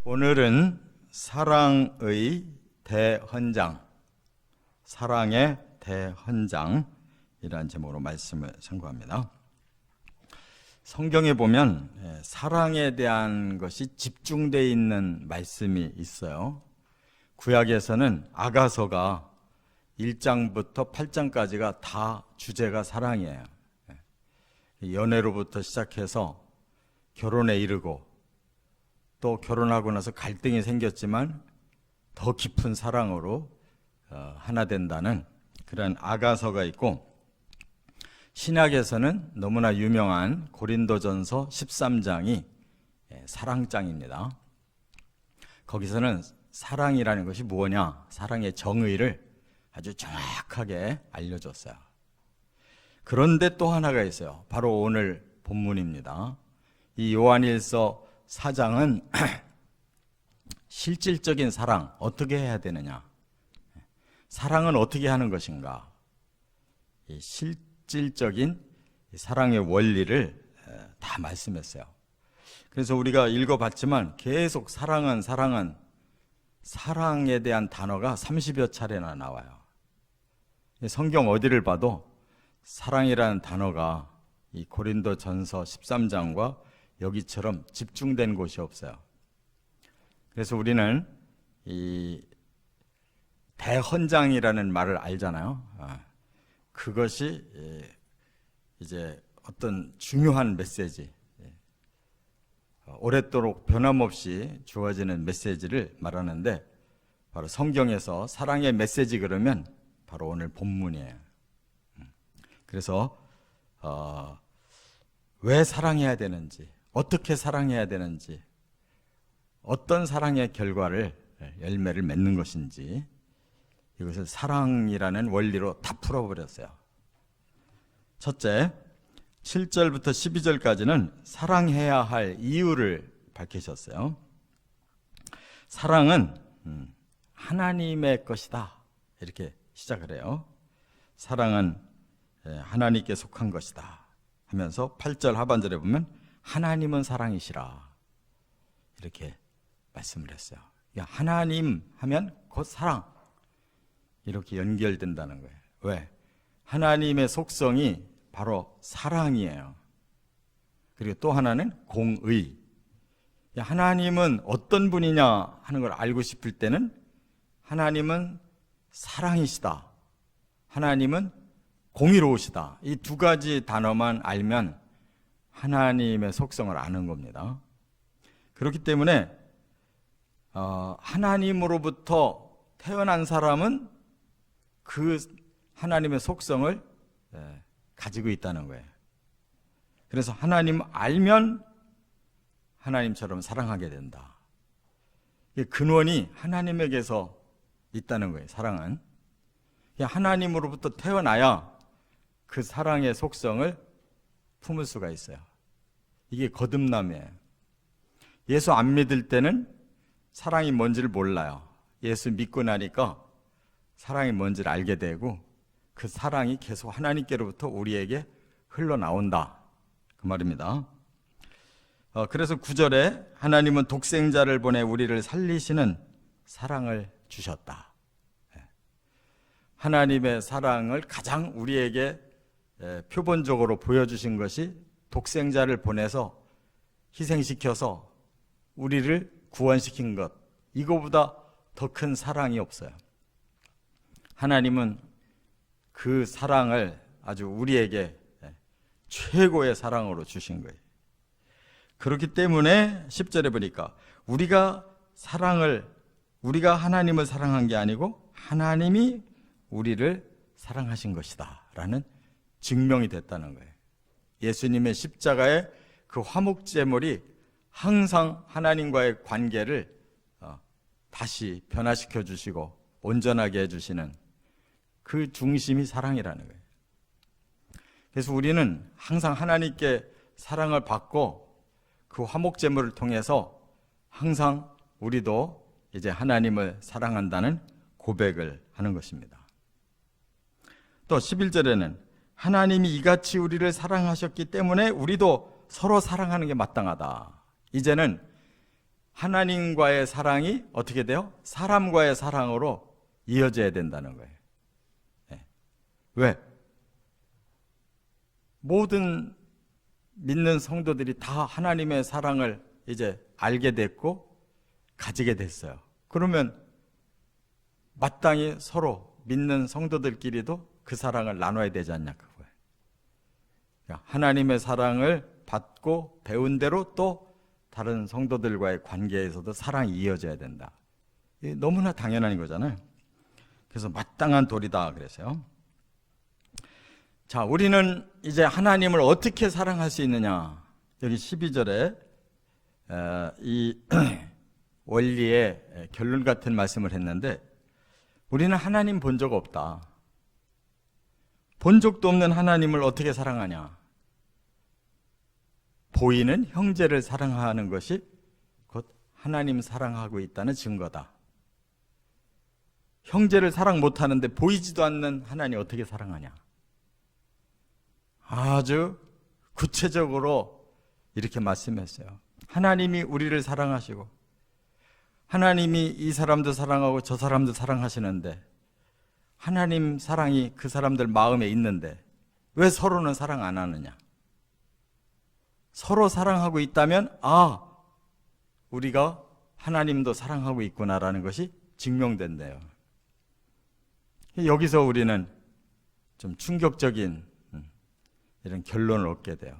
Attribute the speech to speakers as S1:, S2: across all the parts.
S1: 오늘은 사랑의 대헌장, 사랑의 대헌장이라는 제목으로 말씀을 선고합니다. 성경에 보면 사랑에 대한 것이 집중되어 있는 말씀이 있어요. 구약에서는 아가서가 1장부터 8장까지가 다 주제가 사랑이에요. 연애로부터 시작해서 결혼에 이르고 또 결혼하고 나서 갈등이 생겼지만 더 깊은 사랑으로 하나 된다는 그런 아가서가 있고, 신약에서는 너무나 유명한 고린도전서 13장이 사랑장입니다. 거기서는 사랑이라는 것이 무엇냐, 사랑의 정의를 아주 정확하게 알려줬어요. 그런데 또 하나가 있어요. 바로 오늘 본문입니다. 이 요한일서 4장은 실질적인 사랑, 어떻게 해야 되느냐, 사랑은 어떻게 하는 것인가, 이 실질적인 사랑의 원리를 다 말씀했어요. 그래서 우리가 읽어봤지만 계속 사랑에 대한 단어가 30여 차례나 나와요. 성경 어디를 봐도 사랑이라는 단어가 이 고린도전서 13장과 여기처럼 집중된 곳이 없어요. 그래서 우리는 이 대헌장이라는 말을 알잖아요. 그것이 이제 어떤 중요한 메시지, 오랫도록 변함없이 주어지는 메시지를 말하는데, 바로 성경에서 사랑의 메시지 그러면 바로 오늘 본문이에요. 그래서 왜 사랑해야 되는지, 어떻게 사랑해야 되는지, 어떤 사랑의 결과를, 열매를 맺는 것인지, 이것을 사랑이라는 원리로 다 풀어버렸어요. 첫째, 7절부터 12절까지는 사랑해야 할 이유를 밝히셨어요. 사랑은 하나님의 것이다, 이렇게 시작을 해요. 사랑은 하나님께 속한 것이다 하면서 8절 하반절에 보면 하나님은 사랑이시라, 이렇게 말씀을 했어요. 하나님 하면 곧 사랑, 이렇게 연결된다는 거예요. 왜? 하나님의 속성이 바로 사랑이에요. 그리고 또 하나는 공의. 하나님은 어떤 분이냐 하는 걸 알고 싶을 때는 하나님은 사랑이시다, 하나님은 공의로우시다, 이 두 가지 단어만 알면 하나님의 속성을 아는 겁니다. 그렇기 때문에 하나님으로부터 태어난 사람은 그 하나님의 속성을 가지고 있다는 거예요. 그래서 하나님 알면 하나님처럼 사랑하게 된다. 근원이 하나님에게서 있다는 거예요. 사랑은 하나님으로부터 태어나야 그 사랑의 속성을 품을 수가 있어요. 이게 거듭남이에요. 예수 안 믿을 때는 사랑이 뭔지를 몰라요. 예수 믿고 나니까 사랑이 뭔지를 알게 되고, 그 사랑이 계속 하나님께로부터 우리에게 흘러나온다, 그 말입니다. 그래서 9절에 하나님은 독생자를 보내 우리를 살리시는 사랑을 주셨다. 하나님의 사랑을 가장 우리에게 표본적으로 보여주신 것이 독생자를 보내서 희생시켜서 우리를 구원시킨 것, 이거보다 더 큰 사랑이 없어요. 하나님은 그 사랑을 아주 우리에게 최고의 사랑으로 주신 거예요. 그렇기 때문에 10절에 보니까 우리가 하나님을 사랑한 게 아니고 하나님이 우리를 사랑하신 것이다 라는 증명이 됐다는 거예요. 예수님의 십자가의 그 화목제물이 항상 하나님과의 관계를 다시 변화시켜 주시고 온전하게 해주시는 그 중심이 사랑이라는 거예요. 그래서 우리는 항상 하나님께 사랑을 받고 그 화목제물을 통해서 항상 우리도 이제 하나님을 사랑한다는 고백을 하는 것입니다. 또 11절에는 하나님이 이같이 우리를 사랑하셨기 때문에 우리도 서로 사랑하는 게 마땅하다. 이제는 하나님과의 사랑이 어떻게 돼요? 사람과의 사랑으로 이어져야 된다는 거예요. 네. 왜? 모든 믿는 성도들이 다 하나님의 사랑을 이제 알게 됐고 가지게 됐어요. 그러면 마땅히 서로 믿는 성도들끼리도 그 사랑을 나눠야 되지 않냐 그거예요. 그러니까 하나님의 사랑을 받고 배운 대로 또 다른 성도들과의 관계에서도 사랑이 이어져야 된다. 이게 너무나 당연한 거잖아요. 그래서 마땅한 도리다 그래서요. 자, 우리는 이제 하나님을 어떻게 사랑할 수 있느냐. 여기 12절에 이 원리의 결론 같은 말씀을 했는데, 우리는 하나님 본 적 없다. 본 적도 없는 하나님을 어떻게 사랑하냐. 보이는 형제를 사랑하는 것이 곧 하나님 사랑하고 있다는 증거다. 형제를 사랑 못하는데 보이지도 않는 하나님 어떻게 사랑하냐. 아주 구체적으로 이렇게 말씀했어요. 하나님이 우리를 사랑하시고 하나님이 이 사람도 사랑하고 저 사람도 사랑하시는데 하나님 사랑이 그 사람들 마음에 있는데 왜 서로는 사랑 안 하느냐. 서로 사랑하고 있다면 우리가 하나님도 사랑하고 있구나라는 것이 증명된대요. 여기서 우리는 좀 충격적인 이런 결론을 얻게 돼요.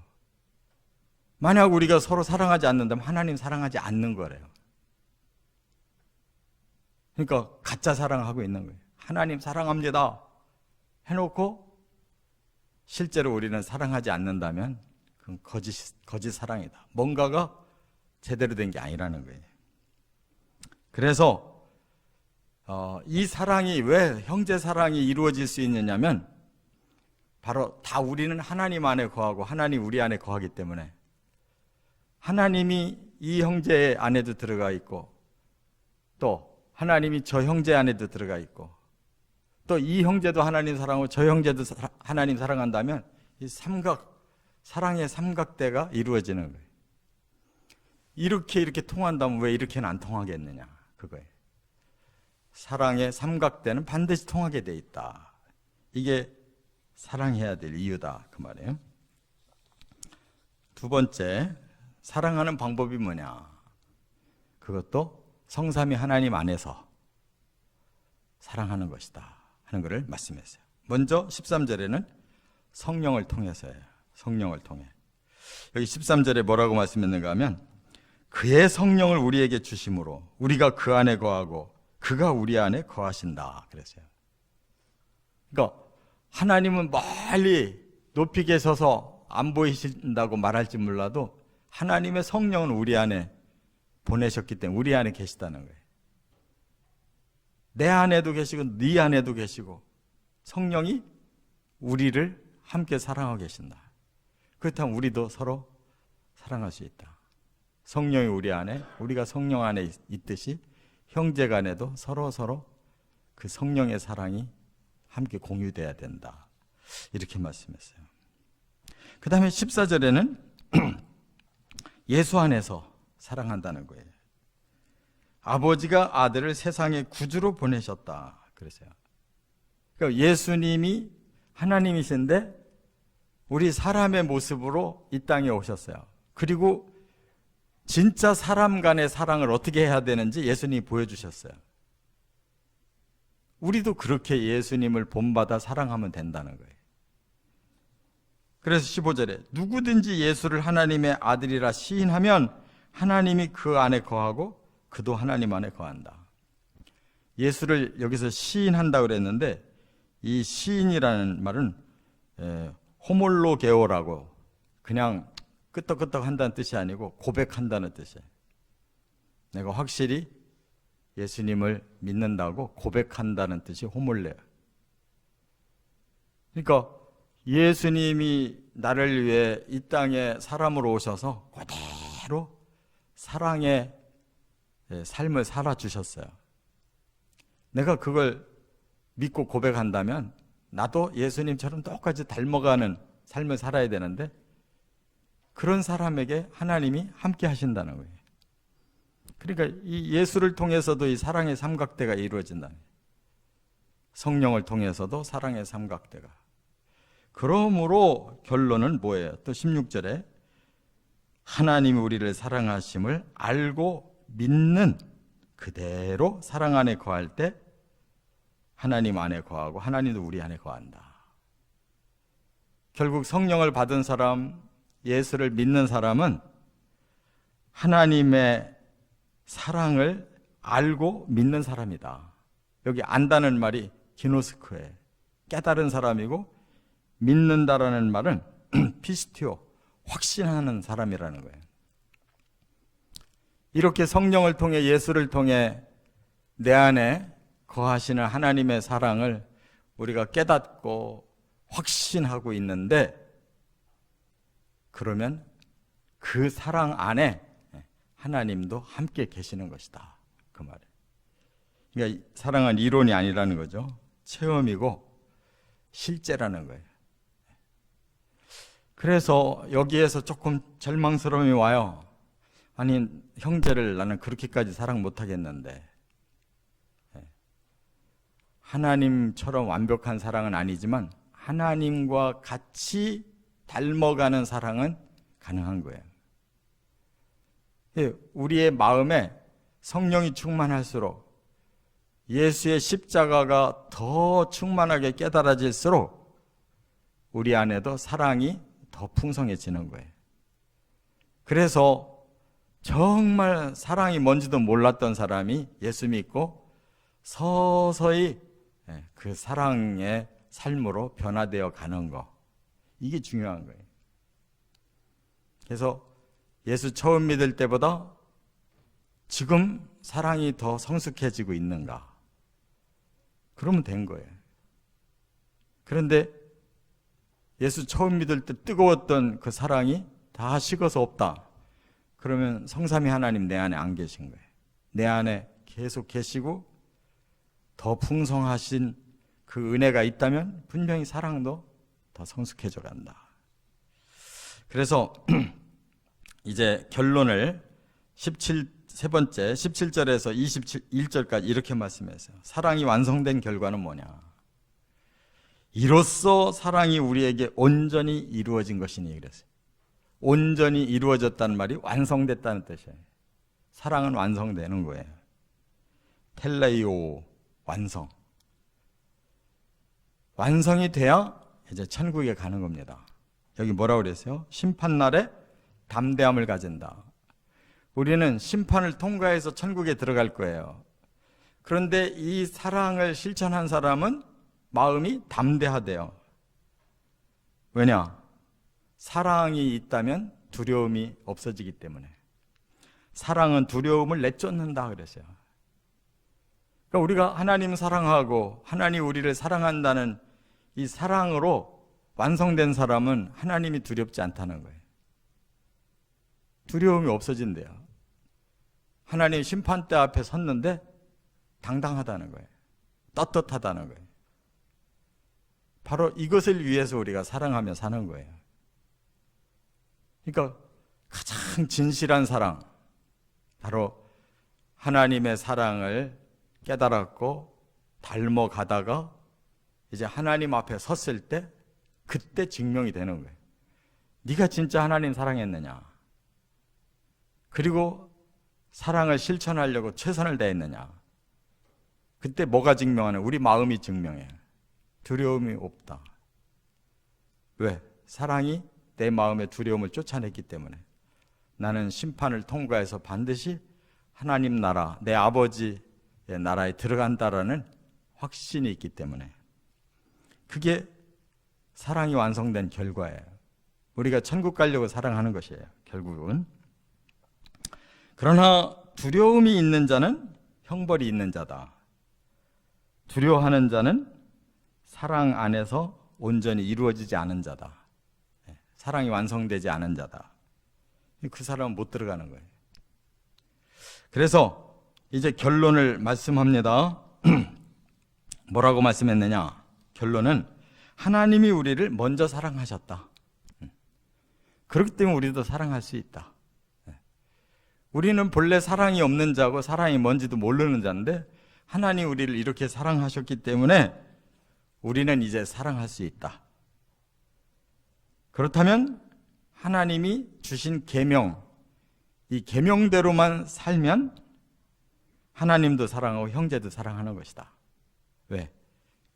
S1: 만약 우리가 서로 사랑하지 않는다면 하나님 사랑하지 않는 거래요. 그러니까 가짜 사랑하고 있는 거예요. 하나님 사랑합니다 해놓고 실제로 우리는 사랑하지 않는다면 그건 거짓 사랑이다. 뭔가가 제대로 된 게 아니라는 거예요. 그래서 이 사랑이 왜 형제 사랑이 이루어질 수 있느냐면 바로 다 우리는 하나님 안에 거하고 하나님 우리 안에 거하기 때문에 하나님이 이 형제 안에도 들어가 있고 또 하나님이 저 형제 안에도 들어가 있고 또 이 형제도 하나님 사랑하고 저 형제도 하나님 사랑한다면 이 사랑의 삼각대가 이루어지는 거예요. 이렇게 통한다면 왜 이렇게는 안 통하겠느냐 그거예요. 사랑의 삼각대는 반드시 통하게 돼 있다. 이게 사랑해야 될 이유다 그 말이에요. 두 번째, 사랑하는 방법이 뭐냐. 그것도 성삼위 하나님 안에서 사랑하는 것이다 하는 것을 말씀했어요. 먼저 13절에는 성령을 통해서예요. 성령을 통해. 여기 13절에 뭐라고 말씀했는가 하면 그의 성령을 우리에게 주심으로 우리가 그 안에 거하고 그가 우리 안에 거하신다 그랬어요. 그러니까 하나님은 멀리 높이 계셔서 안 보이신다고 말할지 몰라도 하나님의 성령은 우리 안에 보내셨기 때문에 우리 안에 계시다는 거예요. 내 안에도 계시고 네 안에도 계시고 성령이 우리를 함께 사랑하고 계신다. 그렇다면 우리도 서로 사랑할 수 있다. 성령이 우리 안에, 우리가 성령 안에 있듯이 형제 간에도 서로 그 성령의 사랑이 함께 공유돼야 된다. 이렇게 말씀했어요. 그 다음에 14절에는 예수 안에서 사랑한다는 거예요. 아버지가 아들을 세상의 구주로 보내셨다 그랬어요. 그러니까 예수님이 하나님이신데 우리 사람의 모습으로 이 땅에 오셨어요. 그리고 진짜 사람 간의 사랑을 어떻게 해야 되는지 예수님이 보여주셨어요. 우리도 그렇게 예수님을 본받아 사랑하면 된다는 거예요. 그래서 15절에 누구든지 예수를 하나님의 아들이라 시인하면 하나님이 그 안에 거하고 그도 하나님 안에 거한다. 예수를 여기서 시인한다고 그랬는데 이 시인이라는 말은 호몰로게오라고 그냥 끄떡끄떡 한다는 뜻이 아니고 고백한다는 뜻이에요. 내가 확실히 예수님을 믿는다고 고백한다는 뜻이 호몰레. 그러니까 예수님이 나를 위해 이 땅에 사람으로 오셔서 그대로 사랑의 삶을 살아주셨어요. 내가 그걸 믿고 고백한다면 나도 예수님처럼 똑같이 닮아가는 삶을 살아야 되는데 그런 사람에게 하나님이 함께 하신다는 거예요. 그러니까 이 예수를 통해서도 이 사랑의 삼각대가 이루어진다. 성령을 통해서도 사랑의 삼각대가. 그러므로 결론은 뭐예요? 또 16절에 하나님이 우리를 사랑하심을 알고 믿는 그대로 사랑 안에 거할 때 하나님 안에 거하고 하나님도 우리 안에 거한다. 결국 성령을 받은 사람, 예수를 믿는 사람은 하나님의 사랑을 알고 믿는 사람이다. 여기 안다는 말이 기노스코에 깨달은 사람이고, 믿는다라는 말은 피스티오, 확신하는 사람이라는 거예요. 이렇게 성령을 통해 예수를 통해 내 안에 거하시는 하나님의 사랑을 우리가 깨닫고 확신하고 있는데, 그러면 그 사랑 안에 하나님도 함께 계시는 것이다. 그 말이에요. 그러니까 사랑은 이론이 아니라는 거죠. 체험이고 실제라는 거예요. 그래서 여기에서 조금 절망스러움이 와요. 아니, 형제를 나는 그렇게까지 사랑 못하겠는데. 하나님처럼 완벽한 사랑은 아니지만 하나님과 같이 닮아가는 사랑은 가능한 거예요. 우리의 마음에 성령이 충만할수록, 예수의 십자가가 더 충만하게 깨달아질수록 우리 안에도 사랑이 더 풍성해지는 거예요. 그래서 정말 사랑이 뭔지도 몰랐던 사람이 예수 믿고 서서히 그 사랑의 삶으로 변화되어 가는 거, 이게 중요한 거예요. 그래서 예수 처음 믿을 때보다 지금 사랑이 더 성숙해지고 있는가? 그러면 된 거예요. 그런데 예수 처음 믿을 때 뜨거웠던 그 사랑이 다 식어서 없다. 그러면 성삼위 하나님 내 안에 안 계신 거예요. 내 안에 계속 계시고 더 풍성하신 그 은혜가 있다면 분명히 사랑도 더 성숙해져 간다. 그래서 이제 결론을 세 번째 17절에서 21절까지 이렇게 말씀했어요. 사랑이 완성된 결과는 뭐냐? 이로써 사랑이 우리에게 온전히 이루어진 것이니 그랬어요. 온전히 이루어졌다는 말이 완성됐다는 뜻이에요. 사랑은 완성되는 거예요. 텔레이오, 완성. 완성이 돼야 이제 천국에 가는 겁니다. 여기 뭐라고 그랬어요? 심판날에 담대함을 가진다. 우리는 심판을 통과해서 천국에 들어갈 거예요. 그런데 이 사랑을 실천한 사람은 마음이 담대하대요. 왜냐? 사랑이 있다면 두려움이 없어지기 때문에. 사랑은 두려움을 내쫓는다 그랬어요. 그러니까 우리가 하나님 사랑하고 하나님 우리를 사랑한다는 이 사랑으로 완성된 사람은 하나님이 두렵지 않다는 거예요. 두려움이 없어진대요. 하나님 심판대 앞에 섰는데 당당하다는 거예요. 떳떳하다는 거예요. 바로 이것을 위해서 우리가 사랑하며 사는 거예요. 그러니까 가장 진실한 사랑, 바로 하나님의 사랑을 깨달았고 닮아가다가 이제 하나님 앞에 섰을 때 그때 증명이 되는 거예요. 네가 진짜 하나님 사랑했느냐? 그리고 사랑을 실천하려고 최선을 다했느냐? 그때 뭐가 증명하냐? 우리 마음이 증명해요. 두려움이 없다. 왜? 사랑이 내 마음의 두려움을 쫓아냈기 때문에. 나는 심판을 통과해서 반드시 하나님 나라, 내 아버지의 나라에 들어간다라는 확신이 있기 때문에. 그게 사랑이 완성된 결과예요. 우리가 천국 가려고 사랑하는 것이에요, 결국은. 그러나 두려움이 있는 자는 형벌이 있는 자다. 두려워하는 자는 사랑 안에서 온전히 이루어지지 않은 자다. 사랑이 완성되지 않은 자다. 그 사람은 못 들어가는 거예요. 그래서 이제 결론을 말씀합니다. 뭐라고 말씀했느냐? 결론은 하나님이 우리를 먼저 사랑하셨다. 그렇기 때문에 우리도 사랑할 수 있다. 우리는 본래 사랑이 없는 자고 사랑이 뭔지도 모르는 자인데 하나님 우리를 이렇게 사랑하셨기 때문에 우리는 이제 사랑할 수 있다. 그렇다면 하나님이 주신 계명, 이 계명대로만 살면 하나님도 사랑하고 형제도 사랑하는 것이다. 왜?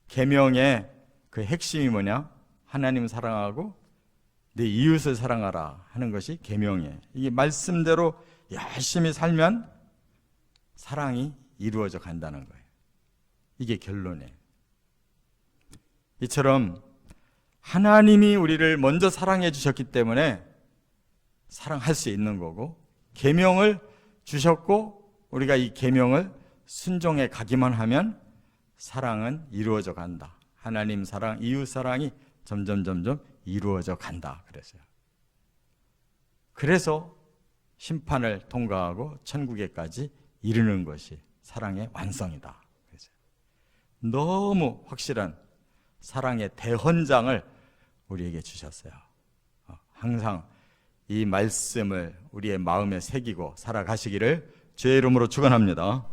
S1: 계명의 그 핵심이 뭐냐? 하나님 사랑하고 내 이웃을 사랑하라 하는 것이 계명이에요. 이게 말씀대로 열심히 살면 사랑이 이루어져 간다는 거예요. 이게 결론이에요. 이처럼 하나님이 우리를 먼저 사랑해 주셨기 때문에 사랑할 수 있는 거고, 계명을 주셨고 우리가 이 계명을 순종해 가기만 하면 사랑은 이루어져 간다. 하나님 사랑, 이웃 사랑이 점점 이루어져 간다. 그래서 심판을 통과하고 천국에까지 이르는 것이 사랑의 완성이다. 너무 확실한 사랑의 대헌장을 우리에게 주셨어요. 항상 이 말씀을 우리의 마음에 새기고 살아가시기를 주의 이름으로 축원합니다.